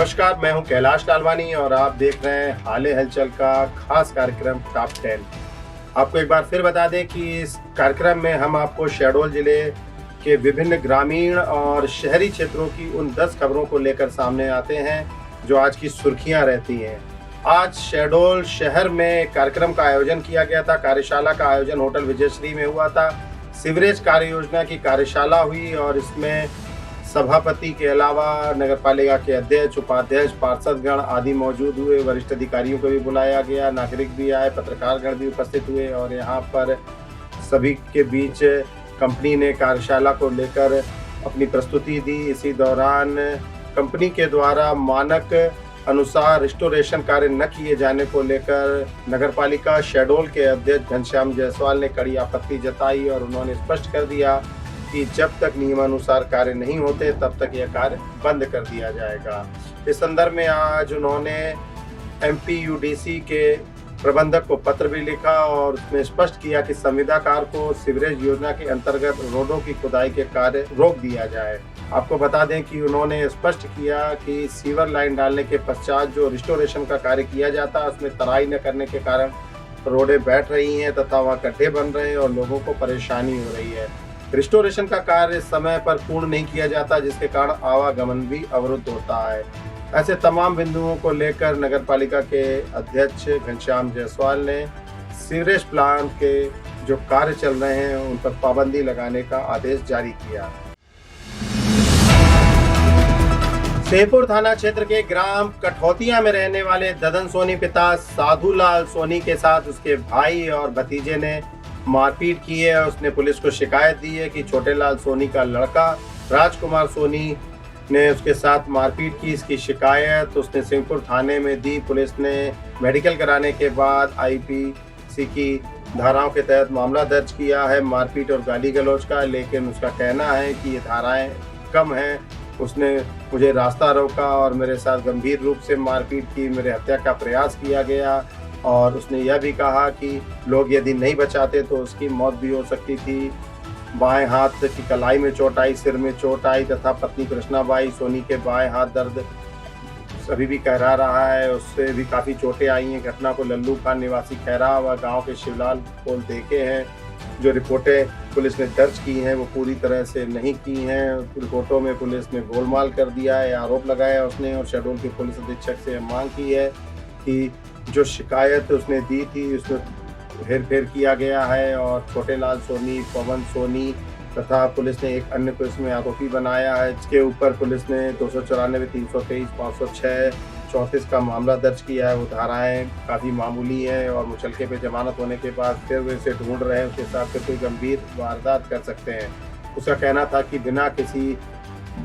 नमस्कार, मैं हूं कैलाश लालवानी और आप देख रहे हैं हाल हलचल का खास कार्यक्रम टॉप 10। आपको एक बार फिर बता दें कि इस कार्यक्रम में हम आपको शहडोल जिले के विभिन्न ग्रामीण और शहरी क्षेत्रों की उन 10 खबरों को लेकर सामने आते हैं जो आज की सुर्खियां रहती हैं। आज शहडोल शहर में कार्यक्रम का आयोजन किया गया था। कार्यशाला का आयोजन होटल विजयश्री में हुआ था। सीवरेज कार्य योजना की कार्यशाला हुई और इसमें सभापति के अलावा नगरपालिका के अध्यक्ष, उपाध्यक्ष, पार्षदगण आदि मौजूद हुए। वरिष्ठ अधिकारियों को भी बुलाया गया, नागरिक भी आए, पत्रकारगण भी उपस्थित हुए और यहाँ पर सभी के बीच कंपनी ने कार्यशाला को लेकर अपनी प्रस्तुति दी। इसी दौरान कंपनी के द्वारा मानक अनुसार रिस्टोरेशन कार्य न किए जाने को लेकर नगरपालिका शहडोल के अध्यक्ष घनश्याम जायसवाल ने कड़ी आपत्ति जताई और उन्होंने स्पष्ट कर दिया कि जब तक नियमानुसार कार्य नहीं होते तब तक यह कार्य बंद कर दिया जाएगा। इस संदर्भ में आज उन्होंने MPUDC के प्रबंधक को पत्र भी लिखा और उसमें स्पष्ट किया कि संविदाकार को सीवरेज योजना के अंतर्गत रोडों की खुदाई के कार्य रोक दिया जाए। आपको बता दें कि उन्होंने स्पष्ट किया कि सीवर लाइन डालने के पश्चात जो रिस्टोरेशन का कार्य किया जाता है उसमें तराई न करने के कारण रोडें बैठ रही हैं तथा वहाँ गड्ढे बन रहे हैं और लोगों को परेशानी हो रही है। रिस्टोरेशन का कार्य समय पर पूर्ण नहीं किया जाता जिसके कारण आवागमन भी अवरुद्ध होता है। ऐसे तमाम बिंदुओं को लेकर नगरपालिका के अध्यक्ष घनश्याम जायसवाल ने सीवरेज प्लांट के जो कार्य चल रहे हैं उन पर पाबंदी लगाने का आदेश जारी किया। सेपुर थाना क्षेत्र के ग्राम कठौतिया में रहने वाले ददन सोनी पिता साधुलाल सोनी के साथ उसके भाई और भतीजे ने मारपीट की है। उसने पुलिस को शिकायत दी है कि छोटे लाल सोनी का लड़का राजकुमार सोनी ने उसके साथ मारपीट की। इसकी शिकायत उसने सिंहपुर थाने में दी। पुलिस ने मेडिकल कराने के बाद IPC की धाराओं के तहत मामला दर्ज किया है मारपीट और गाली गलौज का, लेकिन उसका कहना है कि ये धाराएं कम हैं। उसने मुझे रास्ता रोका और मेरे साथ गंभीर रूप से मारपीट की, मेरे हत्या का प्रयास किया गया और उसने यह भी कहा कि लोग यदि नहीं बचाते तो उसकी मौत भी हो सकती थी। बाएं हाथ की कलाई में चोट आई, सिर में चोट आई तथा पत्नी कृष्णाबाई सोनी के बाएं हाथ दर्द अभी भी कहरा रहा है, उससे भी काफ़ी चोटें आई हैं। घटना को लल्लू खान निवासी खैरा व गांव के शिवलाल को देखे हैं। जो रिपोर्टें पुलिस ने दर्ज की हैं वो पूरी तरह से नहीं की हैं। रिपोर्टों में पुलिस ने गोलमाल कर दिया है, आरोप लगाया उसने और शहडोल के पुलिस अधीक्षक से मांग की है कि जो शिकायत उसने दी थी उसमें हेरफेर किया गया है और छोटे लाल सोनी, पवन सोनी तथा पुलिस ने एक अन्य को इसमें आरोपी बनाया है। इसके ऊपर पुलिस ने 294, 323, 506, 34 का मामला दर्ज किया है। वो धाराएं काफ़ी मामूली हैं और मुचलके पे जमानत होने के बाद फिर वे इसे ढूंढ रहे हैं, उसके हिसाब से कोई गंभीर वारदात कर सकते हैं। उसका कहना था कि बिना किसी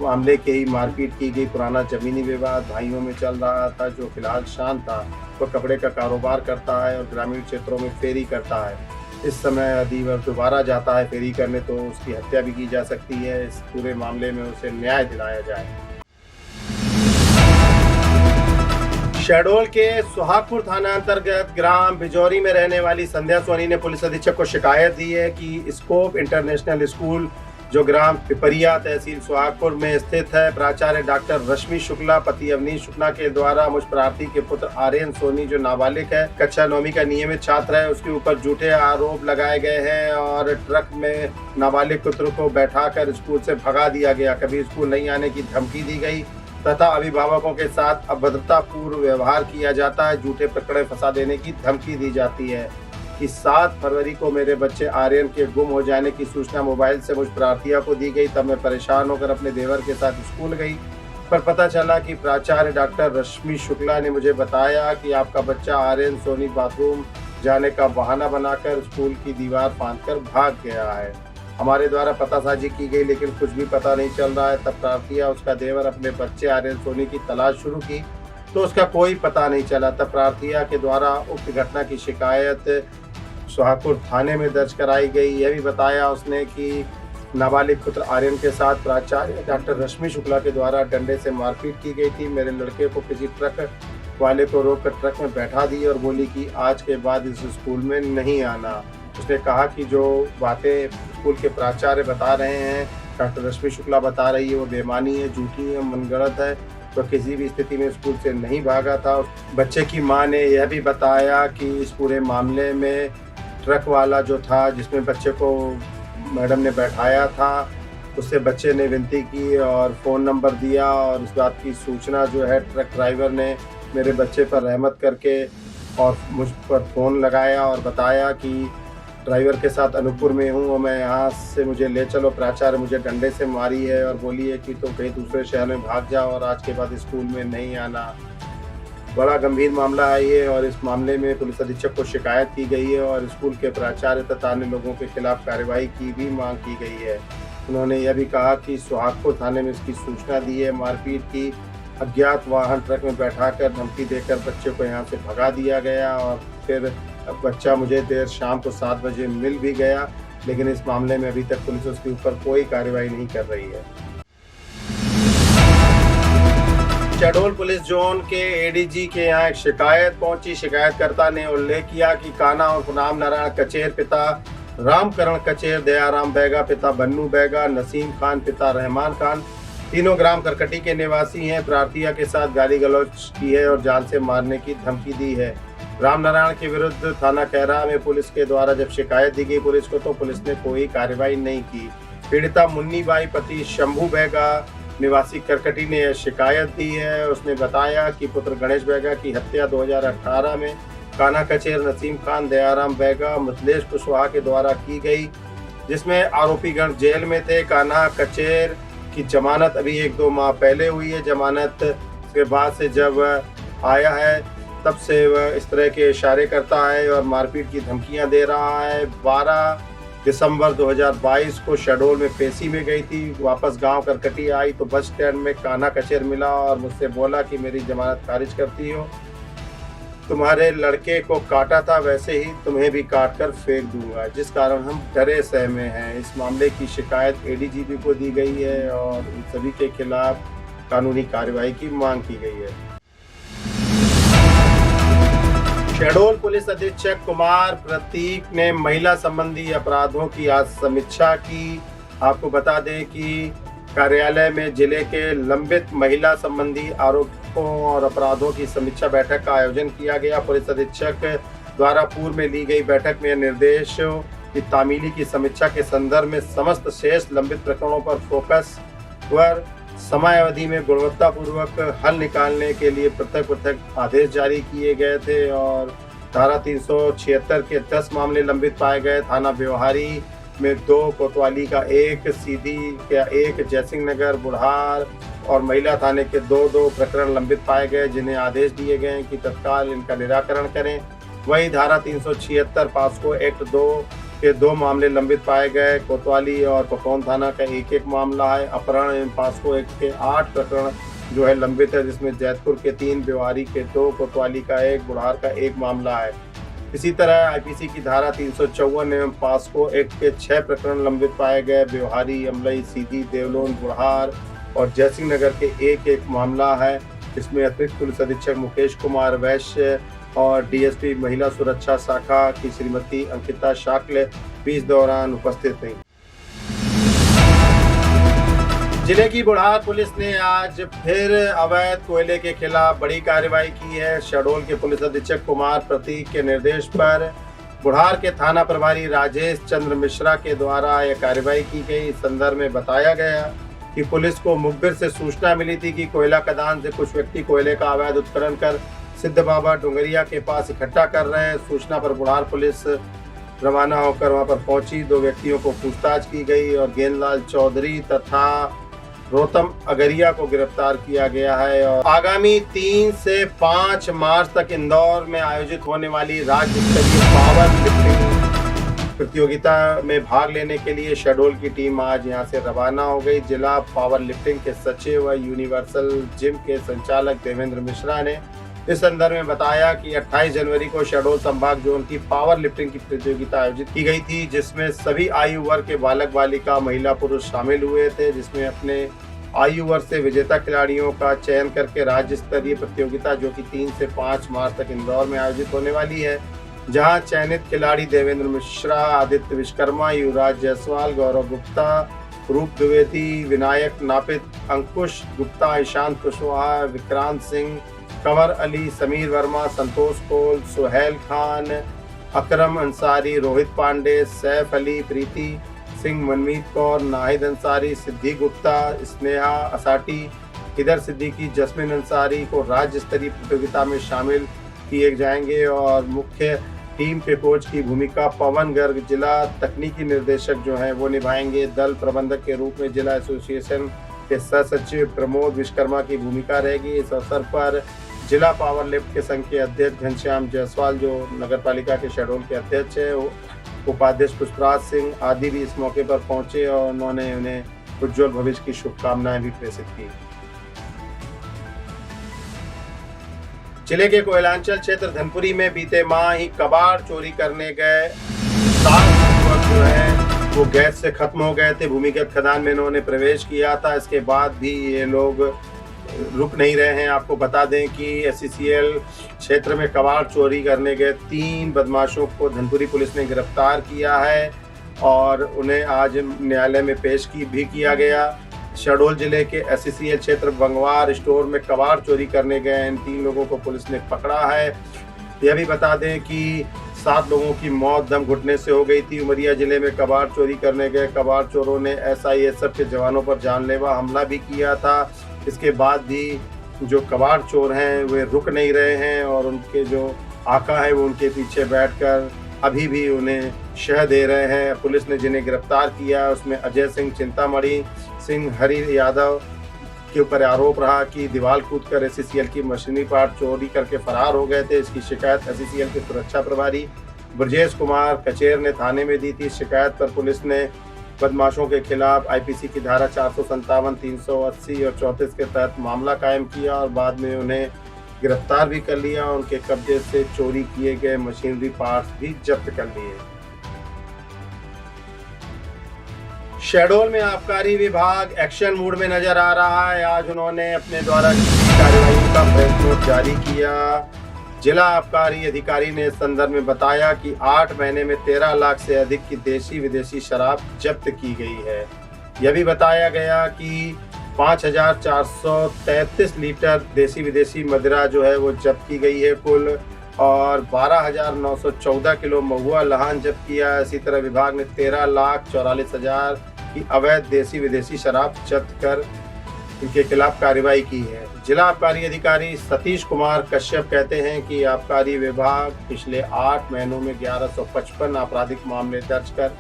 मामले के ही मारपीट की गई। पुराना जमीनी विवाद भाइयों में चल रहा था। जो फिलहाल शांत था वो कपड़े का कारोबार करता है और ग्रामीण क्षेत्रों में फेरी करता है। इस समय यदि वह दोबारा जाता है फेरी करने तो उसकी हत्या भी की जा सकती है। इस पूरे मामले में उसे न्याय दिलाया जाए। शहडोल के सुहागपुर थाना अंतर्गत ग्राम बिजौरी में रहने वाली संध्या सोनी ने पुलिस अधीक्षक को शिकायत दी है कि स्कोप इंटरनेशनल स्कूल जो ग्राम पिपरिया तहसील सुहागपुर में स्थित है, प्राचार्य डॉक्टर रश्मि शुक्ला पति अवनीश शुक्ला के द्वारा मुझ प्रार्थी के पुत्र आर्यन सोनी जो नाबालिग है, कक्षा 9वीं का नियमित छात्र है, उसके ऊपर झूठे आरोप लगाए गए हैं और ट्रक में नाबालिग पुत्र को बैठाकर स्कूल से भगा दिया गया। कभी स्कूल नहीं आने की धमकी दी गई तथा अभिभावकों के साथ अभद्रतापूर्ण व्यवहार किया जाता है। झूठे प्रकरण फंसा देने की धमकी दी जाती है कि 7 फरवरी को मेरे बच्चे आर्यन के गुम हो जाने की सूचना मोबाइल से मुझ प्रार्थिया को दी गई। तब मैं परेशान होकर अपने देवर के साथ स्कूल गई, पर पता चला कि प्राचार्य डॉक्टर रश्मि शुक्ला ने मुझे बताया कि आपका बच्चा आर्यन सोनी बाथरूम जाने का बहाना बनाकर स्कूल की दीवार फांदकर भाग गया है। हमारे द्वारा पतासाजी की गई लेकिन कुछ भी पता नहीं चल रहा है। तब प्रार्थिया उसका देवर अपने बच्चे आर्यन सोनी की तलाश शुरू की तो उसका कोई पता नहीं चला। तब प्रार्थिया के द्वारा उक्त घटना की शिकायत सुहागपुर थाने में दर्ज कराई गई। यह भी बताया उसने कि नाबालिग पुत्र आर्यन के साथ प्राचार्य डॉक्टर रश्मि शुक्ला के द्वारा डंडे से मारपीट की गई थी। मेरे लड़के को किसी ट्रक वाले को रोककर ट्रक में बैठा दी और बोली कि आज के बाद इस स्कूल में नहीं आना। उसने कहा कि जो बातें स्कूल के प्राचार्य बता रहे हैं, डॉक्टर रश्मि शुक्ला बता रही है, वो बेमानी है, झूठी है, मनगढ़ंत है तो किसी भी स्थिति में स्कूल से नहीं भागा था। बच्चे की मां ने यह भी बताया कि इस पूरे मामले में ट्रक वाला जो था, जिसमें बच्चे को मैडम ने बैठाया था, उससे बच्चे ने विनती की और फ़ोन नंबर दिया, और इस बात की सूचना जो है ट्रक ड्राइवर ने मेरे बच्चे पर रहमत करके और मुझ पर फ़ोन लगाया और बताया कि ड्राइवर के साथ अनूपपुर में हूँ और मैं यहाँ से, मुझे ले चलो, प्राचार्य मुझे डंडे से मारी है और बोली है कि तुम कहीं दूसरे शहर में भाग जाओ और आज के बाद स्कूल में नहीं आना। बड़ा गंभीर मामला है ये, और इस मामले में पुलिस अधीक्षक को शिकायत की गई है और स्कूल के प्राचार्य तथा अन्य लोगों के खिलाफ कार्रवाई की भी मांग की गई है। उन्होंने यह भी कहा कि सुहागपुर थाने में इसकी सूचना दी है। मारपीट की अज्ञात वाहन ट्रक में बैठाकर धमकी देकर बच्चे को यहाँ से भगा दिया गया, और फिर बच्चा मुझे देर शाम को 7 बजे मिल भी गया, लेकिन इस मामले में अभी तक पुलिस उसके ऊपर कोई कार्रवाई नहीं कर रही है। शहडोल पुलिस जोन के एडीजी के यहाँ एक शिकायत पहुंची। शिकायतकर्ता ने उल्लेख किया कि कान्हा उर्फ राम नारायण कचेर पिता रामकरण कचेर, दयाराम बैगा पिता बन्नू बैगा, नसीम खान पिता रहमान खान, तीनों ग्राम करकटी के निवासी हैं, प्रार्थिया के साथ गाली गलौज की है और जान से मारने की धमकी दी है। राम नारायण के विरुद्ध थाना खैरा में पुलिस के द्वारा जब शिकायत दी गई पुलिस को, तो पुलिस ने कोई कार्रवाई नहीं की। पीड़िता मुन्नी बाई पति शंभू बैगा निवासी करकटी ने यह शिकायत दी है। उसने बताया कि पुत्र गणेश बैगा की हत्या 2018 में कान्हा कचेर, नसीम खान, दयाराम बैगा, मिथिलेश कुशवाहा के द्वारा की गई, जिसमें आरोपीगण जेल में थे। कान्हा कचेर की जमानत अभी 1-2 माह पहले हुई है। जमानत के बाद से जब आया है तब से वह इस तरह के इशारे करता है और मारपीट की धमकियां दे रहा है। 12 दिसंबर 2022 को शहडोल में पेशी में गई थी, वापस गांव करकटी आई तो बस स्टैंड में कान्हा कचेर मिला और मुझसे बोला कि मेरी जमानत खारिज करती हो, तुम्हारे लड़के को काटा था वैसे ही तुम्हें भी काट कर फेंक दूंगा, जिस कारण हम डरे सहमे हैं। इस मामले की शिकायत एडीजीपी को दी गई है और इन सभी के खिलाफ कानूनी कार्रवाई की मांग की गई है। शहडोल पुलिस अधीक्षक कुमार प्रतीक ने महिला संबंधी अपराधों की आज समीक्षा की। आपको बता दें कि कार्यालय में जिले के लंबित महिला संबंधी आरोपों और अपराधों की समीक्षा बैठक का आयोजन किया गया। पुलिस अधीक्षक द्वारा पूर्व में ली गई बैठक में निर्देश की तामीली की समीक्षा के संदर्भ में समस्त शेष लंबित प्रकरणों पर फोकस व समय अवधि में गुणवत्तापूर्वक हल निकालने के लिए पृथक आदेश जारी किए गए थे और धारा 376 के 10 मामले लंबित पाए गए। थाना व्यवहारी में 2, कोतवाली का 1, सीधी का 1, जयसिंह नगर, बुढ़ार और महिला थाने के 2 प्रकरण लंबित पाए गए, जिन्हें आदेश दिए गए कि तत्काल इनका निराकरण करें। वहीं धारा 376 पास्को एक्ट 2 के 2 मामले लंबित पाए गए। कोतवाली और पकौन थाना का 1 मामला है। अपहरण एवं पास्को एक्ट के 8 प्रकरण जो है लंबित है, जिसमें जैतपुर के 3, व्यवहारी के 2, कोतवाली का 1, बुढ़ार का 1 मामला है। इसी तरह आईपीसी की धारा 354 एवं पास्को एक्ट के 6 प्रकरण लंबित पाए गए। व्यवहारी, अमलई, सीधी, देवलोन, बुढ़ार और जयसिंह नगर के 1 मामला है। इसमें अतिरिक्त पुलिस अधीक्षक मुकेश कुमार वैश्य और डीएसपी महिला सुरक्षा शाखा की श्रीमती अंकिता शाक्ल भी इस दौरान उपस्थित थी। जिले की बुढ़ार पुलिस ने आज फिर अवैध कोयले के खिलाफ बड़ी कार्रवाई की है। शहडोल के पुलिस अधीक्षक कुमार प्रतीक के निर्देश पर बुढ़ार के थाना प्रभारी राजेश चंद्र मिश्रा के द्वारा यह कार्रवाई की गई। इस संदर्भ में बताया गया कि पुलिस को मुखबिर से सूचना मिली थी कि कोयला खदान से कुछ व्यक्ति कोयले का अवैध उत्खनन कर सिद्ध बाबा डुंगरिया के पास इकट्ठा कर रहे हैं। सूचना पर बुढ़ार पुलिस रवाना होकर वहां पर पहुंची। 2 व्यक्तियों को पूछताछ की गई और गेंदलाल चौधरी तथा रोतम अगरिया को गिरफ्तार किया गया है। और आगामी 3 से 5 मार्च तक इंदौर में आयोजित होने वाली राज्य स्तरीय पावर लिफ्टिंग प्रतियोगिता में भाग लेने के लिए शहडोल की टीम आज यहां से रवाना हो गई। जिला पावर लिफ्टिंग के सचिव व यूनिवर्सल जिम के संचालक देवेंद्र मिश्रा ने इस संदर्भ में बताया कि 28 जनवरी को शहडोल संभाग जोन की पावर लिफ्टिंग की प्रतियोगिता आयोजित की गई थी, जिसमें सभी आयु वर्ग के बालक बालिका, महिला पुरुष शामिल हुए थे, जिसमें अपने आयु वर्ग से विजेता खिलाड़ियों का चयन करके राज्य स्तरीय प्रतियोगिता जो कि 3 से 5 मार्च तक इंदौर में आयोजित होने वाली है, जहां चयनित खिलाड़ी देवेंद्र मिश्रा, आदित्य विश्वकर्मा, युवराज जायसवाल, गौरव गुप्ता रूप द्विवेदी, विनायक नापित, अंकुश गुप्ता, ईशांत कुशवाहा, विक्रांत सिंह, कंवर अली, समीर वर्मा, संतोष कोल, सुहेल खान, अकरम अंसारी, रोहित पांडे, सैफ अली, प्रीति सिंह, मनमीत कौर, नाहिद अंसारी, सिद्धि गुप्ता, स्नेहा असाटी, हिदर सिद्दीकी, जस्मिन अंसारी को राज्य स्तरीय प्रतियोगिता में शामिल किए जाएंगे। और मुख्य टीम के कोच की भूमिका पवन गर्ग, जिला तकनीकी निर्देशक जो हैं वो निभाएंगे। दल प्रबंधक के रूप में जिला एसोसिएशन के सह सचिव प्रमोद विश्वकर्मा की भूमिका रहेगी। इस अवसर पर जिला पावर लिफ्ट के संघ के अध्यक्ष घनश्याम जायसवाल, जो नगर पालिका के शहडोल के अध्यक्ष है, उपाध्यक्ष पुष्पराज सिंह आदि भी इस मौके पर पहुंचे और उन्होंने उन्हें उज्जवल भविष्य की शुभकामनाएं भी प्रेषित की। जिले के कोयलांचल क्षेत्र धनपुरी में बीते माह ही कबाड़ चोरी करने गए 7 युवक जो है वो गैस से खत्म हो गए थे। भूमिगत खदान में इन्होंने प्रवेश किया था, इसके बाद भी ये लोग रुक नहीं रहे हैं। आपको बता दें कि SCCL क्षेत्र में कबाड़ चोरी करने गए 3 बदमाशों को धनपुरी पुलिस ने गिरफ्तार किया है और उन्हें आज न्यायालय में पेश किया गया। शहडोल जिले के SCCL क्षेत्र बंगवार स्टोर में कबाड़ चोरी करने गए इन 3 लोगों को पुलिस ने पकड़ा है। यह भी बता दें कि 7 लोगों की मौत दम घुटने से हो गई थी। उमरिया जिले में कबाड़ चोरी करने गए कबाड़ चोरों ने SISF के जवानों पर जानलेवा हमला भी किया था। इसके बाद भी जो कबाड़ चोर हैं वे रुक नहीं रहे हैं और उनके जो आका है वो उनके पीछे बैठकर अभी भी उन्हें शह दे रहे हैं। पुलिस ने जिन्हें गिरफ्तार किया उसमें अजय सिंह, चिंतामणि सिंह, हरि यादव के ऊपर आरोप रहा कि दीवार कूदकर SCCL की मशीनरी पार्ट चोरी करके फरार हो गए थे। इसकी शिकायत SCCL के सुरक्षा प्रभारी ब्रजेश कुमार कचेर ने थाने में दी थी। शिकायत पर पुलिस ने बदमाशों के खिलाफ IPC की धारा 457, 380 और 34 के तहत मामला कायम किया और बाद में उन्हें गिरफ्तार भी कर लिया। उनके कब्जे से चोरी किए गए मशीनरी पार्ट्स भी जब्त कर लिए। शहडोल में आबकारी विभाग एक्शन मूड में नजर आ रहा है। आज उन्होंने अपने द्वारा कार्रवाई का प्रेस नोट जारी किया। जिला आबकारी अधिकारी ने इस संदर्भ में बताया कि 8 महीने में 13 लाख से अधिक की देशी विदेशी शराब जब्त की गई है। यह भी बताया गया कि 5433 लीटर देशी विदेशी मदिरा जो है वो जब्त की गई है कुल, और 12,914 किलो महुआ लहान जब्त किया। इसी तरह विभाग ने 13,44,000 की अवैध देशी विदेशी शराब जब्त कर इनके खिलाफ कार्रवाई की है। जिला आबकारी अधिकारी सतीश कुमार कश्यप कहते हैं कि आबकारी विभाग पिछले 8 महीनों में 1155 आपराधिक मामले दर्ज कर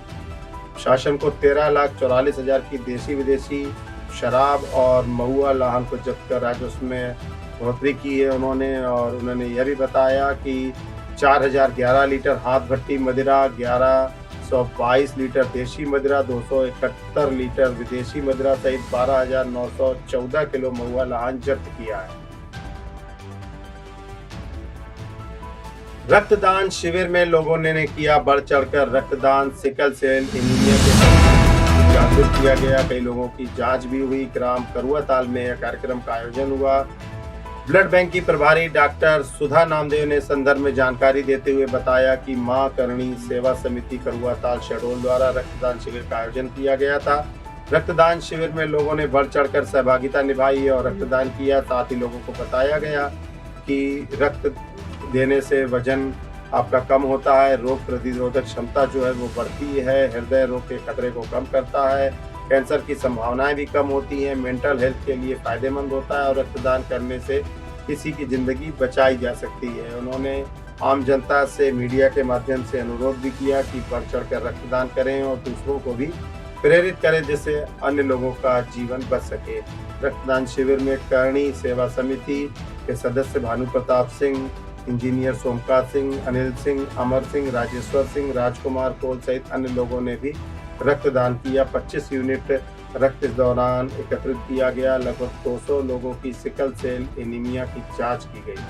शासन को 13,44,000 की देशी विदेशी शराब और महुआ लहान को जब्त कर राजस्व में बढ़ोतरी की है उन्होंने। और उन्होंने यह भी बताया कि 4011 लीटर हाथ भट्टी मदिरा, 1122 लीटर देशी मदिरा, 271 लीटर विदेशी मदिरा सहित 12,914 किलो महुआ लहान जब्त किया है। रक्तदान शिविर में लोगों ने किया बढ़ चढ़कर रक्तदान। सिकल सेल एनीमिया के प्रति जागरूक किया गया। कई लोगों की जांच भी हुई। ग्राम करुआताल में यह कार्यक्रम का आयोजन हुआ। ब्लड बैंक की प्रभारी डॉक्टर सुधा नामदेव ने संदर्भ में जानकारी देते हुए बताया कि मां करणी सेवा समिति करुआताल शहडोल द्वारा रक्तदान शिविर का आयोजन किया गया था। रक्तदान शिविर में लोगों ने बढ़ चढ़कर सहभागिता निभाई और रक्तदान किया। साथ ही लोगों को बताया गया कि रक्त देने से वजन आपका कम होता है, रोग प्रतिरोधक क्षमता जो है वो बढ़ती है, हृदय रोग के खतरे को कम करता है, कैंसर की संभावनाएं भी कम होती हैं, मेंटल हेल्थ के लिए फायदेमंद होता है और रक्तदान करने से किसी की जिंदगी बचाई जा सकती है। उन्होंने आम जनता से मीडिया के माध्यम से अनुरोध भी किया कि बढ़ चढ़कर रक्तदान करें और दूसरों को भी प्रेरित करें जिससे अन्य लोगों का जीवन बच सके। रक्तदान शिविर में करणी सेवा समिति के सदस्य भानु प्रताप सिंह, इंजीनियर सोमकांत सिंह, अनिल सिंह, अमर सिंह, राजेश्वर सिंह, राजकुमार कोल सहित अन्य लोगों ने भी रक्तदान किया। 25 यूनिट रक्त इस दौरान एकत्रित किया गया। लगभग 200 लोगों की सिकल सेल एनीमिया की जांच की गई।